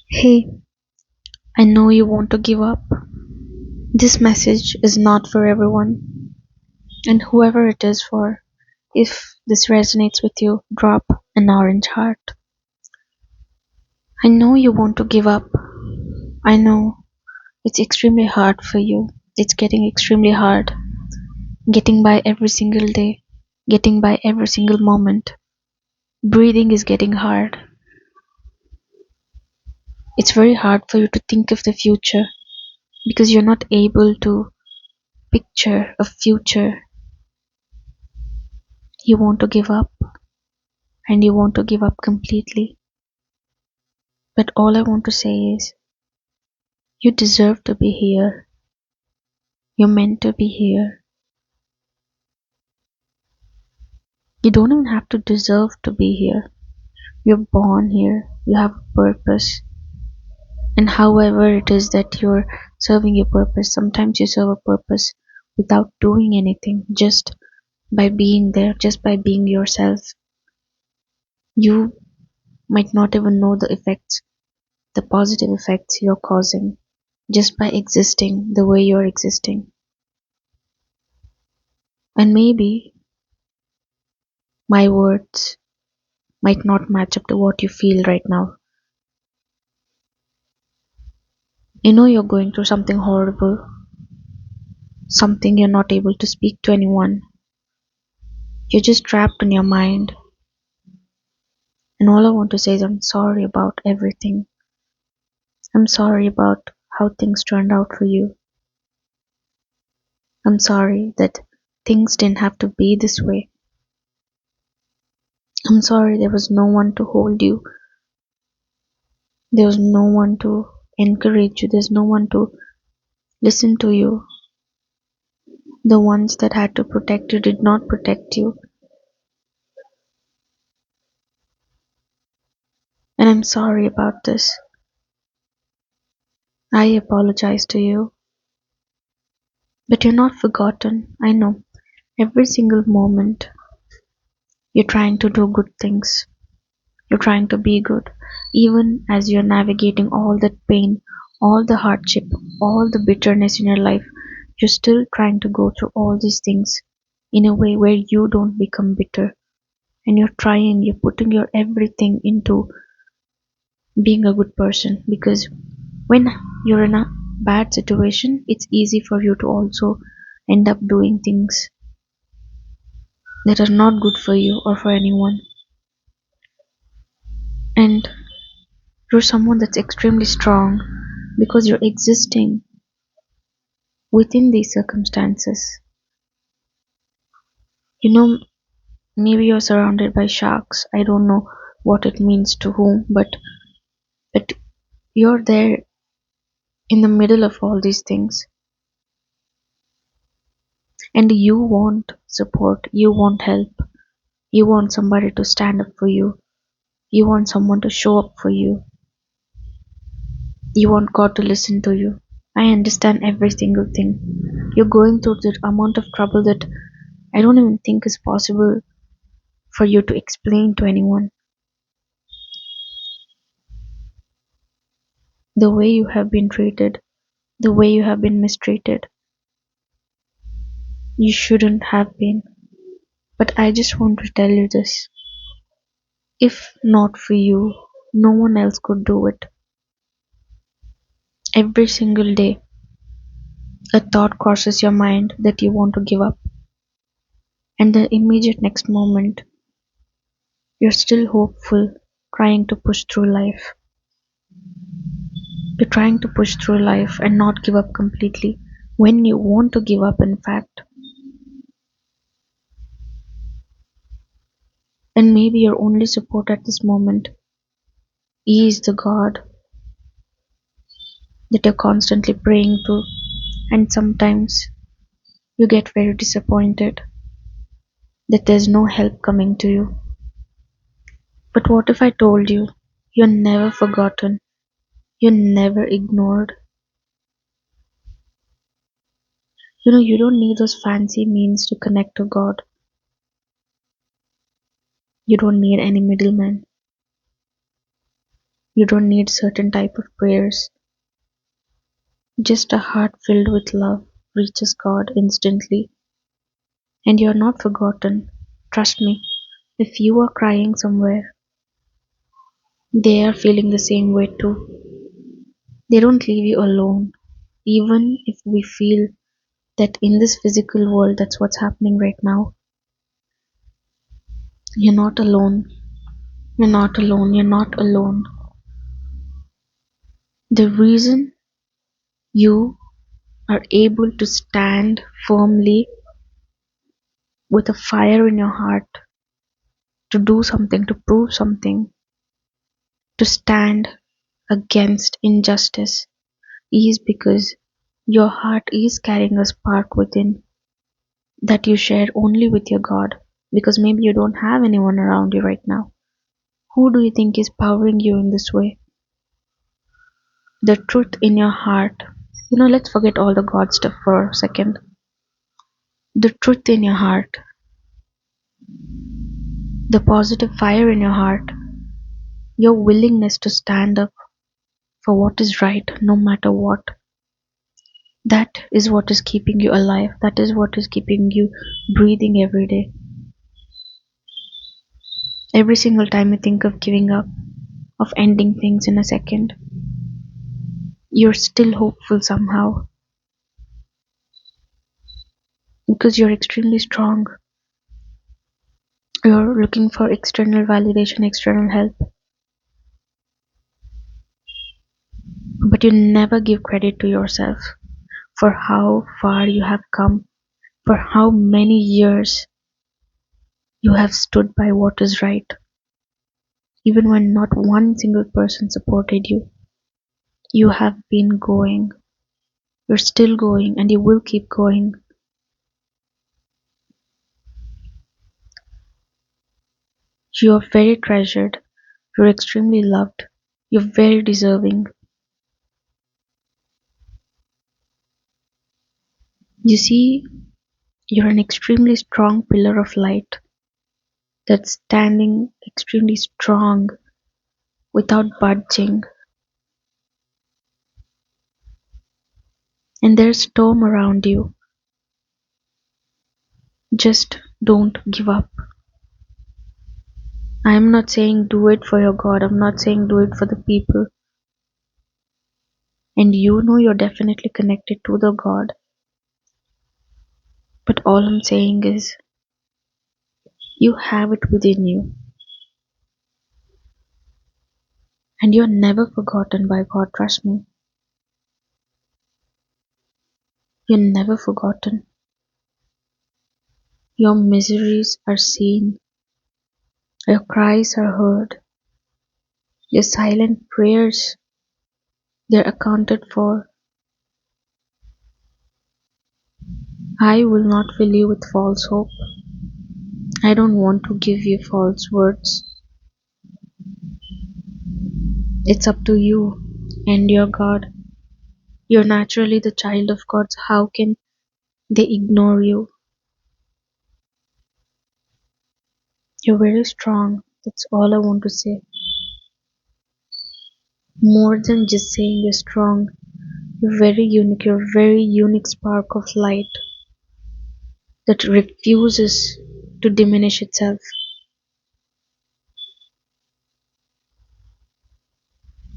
Hey, I know you want to give up. This message is not for everyone, and whoever it is for, if this resonates with you, drop an orange heart. I know you want to give up. I know it's extremely hard for you. It's getting extremely hard. Getting by every single day, getting by every single moment. Breathing is getting hard. It's very hard for you to think of the future because you're not able to picture a future. You want to give up, and you want to give up completely. But all I want to say is, you deserve to be here. You're meant to be here. You don't even have to deserve to be here. You're born here. You have a purpose. And however it is that you're serving your purpose, sometimes you serve a purpose without doing anything, just by being there, just by being yourself. You might not even know the effects, the positive effects you're causing, just by existing the way you're existing. And maybe my words might not match up to what you feel right now. You know you're going through something horrible, something you're not able to speak to anyone. You're just trapped in your mind. And all I want to say is I'm sorry about everything. I'm sorry about how things turned out for you. I'm sorry that things didn't have to be this way. I'm sorry there was no one to hold you. There was no one to encourage you. There's no one to listen to you. The ones that had to protect you did not protect you. And I'm sorry about this. I apologize to you. But you're not forgotten. I know. Every single moment you're trying to do good things. You're trying to be good. Even as you're navigating all that pain, all the hardship, all the bitterness in your life, you're still trying to go through all these things in a way where you don't become bitter. And you're putting your everything into being a good person, because when you're in a bad situation, it's easy for you to also end up doing things that are not good for you or for anyone. And you're someone that's extremely strong because you're existing within these circumstances. You know, maybe you're surrounded by sharks. I don't know what it means to whom, but you're there in the middle of all these things, and you want support, you want help, you want somebody to stand up for you, you want someone to show up for you, you want God to listen to you. I understand every single thing. You're going through the amount of trouble that I don't even think is possible for you to explain to anyone. The way you have been treated, the way you have been mistreated, you shouldn't have been. But I just want to tell you this. If not for you, no one else could do it. Every single day, a thought crosses your mind that you want to give up, and the immediate next moment, you're still hopeful, trying to push through life. You're trying to push through life and not give up completely when you want to give up, in fact. And maybe your only support at this moment is the God that you're constantly praying to, and sometimes you get very disappointed that there's no help coming to you. But what if I told you you're never forgotten, you're never ignored? You know, you don't need those fancy means to connect to God. You don't need any middleman. You don't need certain type of prayers. Just a heart filled with love reaches God instantly. And you're not forgotten. Trust me, if you are crying somewhere, they are feeling the same way too. They don't leave you alone. Even if we feel that in this physical world that's what's happening right now, you're not alone. You're not alone. You're not alone. The reason you are able to stand firmly with a fire in your heart to do something, to prove something, to stand against injustice is because your heart is carrying a spark within that you share only with your God. Because maybe you don't have anyone around you right now. Who do you think is powering you in this way? The truth in your heart. Let's forget all the God stuff for a second. The truth in your heart, the positive fire in your heart, your willingness to stand up for what is right no matter what. That is what is keeping you alive. That is what is keeping you breathing every day. Every single time you think of giving up, of ending things in a second, you're still hopeful somehow because you're extremely strong. You're looking for external validation, external help, but you never give credit to yourself for how far you have come, for how many years you have stood by what is right, even when not one single person supported you. You have been going, you're still going, and you will keep going. You're very treasured, you're extremely loved, you're very deserving. You see, you're an extremely strong pillar of light that's standing extremely strong without budging. And there's storm around you. Just don't give up. I'm not saying do it for your God. I'm not saying do it for the people. And you're definitely connected to the God. But all I'm saying is you have it within you. And you're never forgotten by God, trust me. You're never forgotten. Your miseries are seen. Your cries are heard. Your silent prayers, they're accounted for. I will not fill you with false hope. I don't want to give you false words. It's up to you and your God. You're naturally the child of God. So how can they ignore you? You're very strong. That's all I want to say. More than just saying you're strong, you're very unique. You're a very unique spark of light that refuses to diminish itself.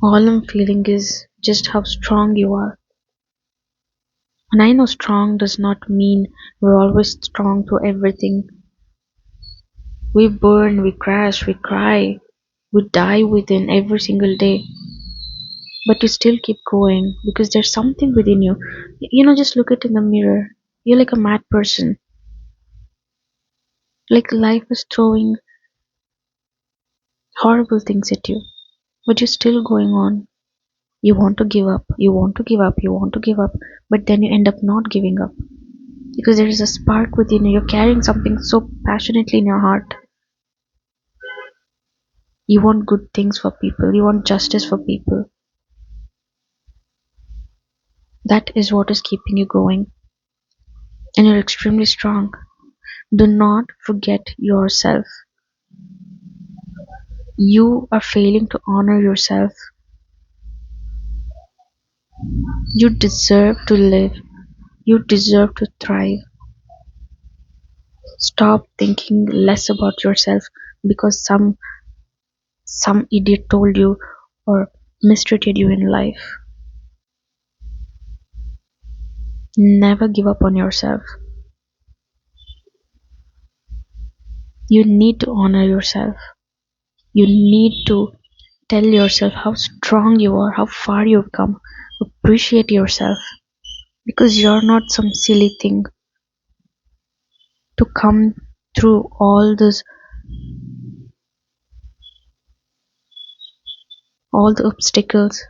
All I'm feeling is just how strong you are. And I know strong does not mean we're always strong to everything. We burn, we crash, we cry, we die within every single day. But you still keep going because there's something within you. Just look it in the mirror. You're like a mad person. Like life is throwing horrible things at you. But you're still going on. You want to give up, you want to give up, you want to give up, but then you end up not giving up. Because there is a spark within you. You're carrying something so passionately in your heart. You want good things for people, you want justice for people. That is what is keeping you going. And you're extremely strong. Do not forget yourself. You are failing to honor yourself. You deserve to live. You deserve to thrive. Stop thinking less about yourself because some idiot told you or mistreated you in life. Never give up on yourself. You need to honor yourself. You need to tell yourself how strong you are, how far you've come. Appreciate yourself because you're not some silly thing to come through all the obstacles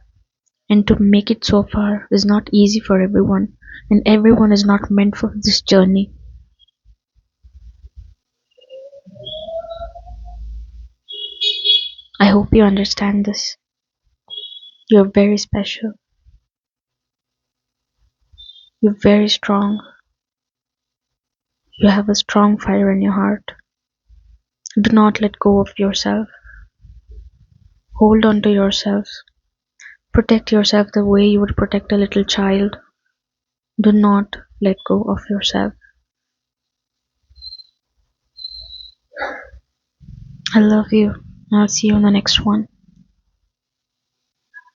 and to make it so far is not easy for everyone, and everyone is not meant for this journey. I hope you understand this. You're very special. You're very strong. You have a strong fire in your heart. Do not let go of yourself. Hold on to yourself. Protect yourself the way you would protect a little child. Do not let go of yourself. I love you. I'll see you on the next one.